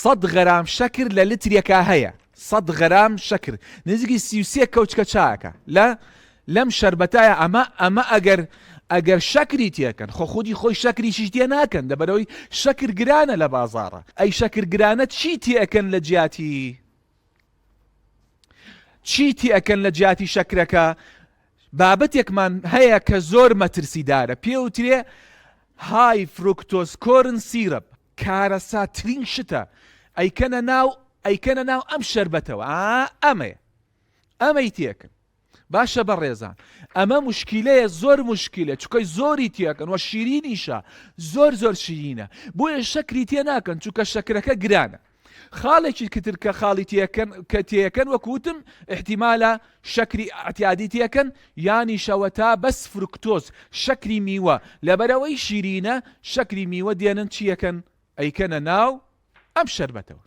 100 غرام شەکر لە لترێکا هەیە 100 غرام شەکر نزیکی 33 کەوچکە چاکە لەم شەربەتایە ئەمە ئەگەر شەکری تێکەن خۆ خۆی شەکریشی تێ ناکەن دەبەرەوەی شەکر گرانە لە بازاڕە ئەی شەکر گرانە چی تێکەن لە جیاتی چی تێکەن لە جیاتی شەکرەکە بابەتێکمان هەیە کە زۆر مەترسیدارە پێوترێ های فرۆکتۆز کۆرن سیرەپ کارەساترین شتە ئەیکەنە ناو ئەم شەربەتەوە ئەمەی تێکن باشە بەڕێزان ئەمە مشکیلەیە زۆر مشکلە چکەی زۆری تێکەن وە شیرینیشە زۆر شیرینە بۆیە شەکری تێ ناکەن چونکە شەکرەکە گرانە خاڵێکی کتر کە خاڵی کە تێکەن وەکوتم احتیمالە شەکری ئەتیادی تێکەن یانی شەوەتا بەس فرکتۆز شەکری میوە لەبەرەوەی شیرینە شەکری میوە دێنن چیەکەن ئەیکەنە ناو ئەم شەربەتەوە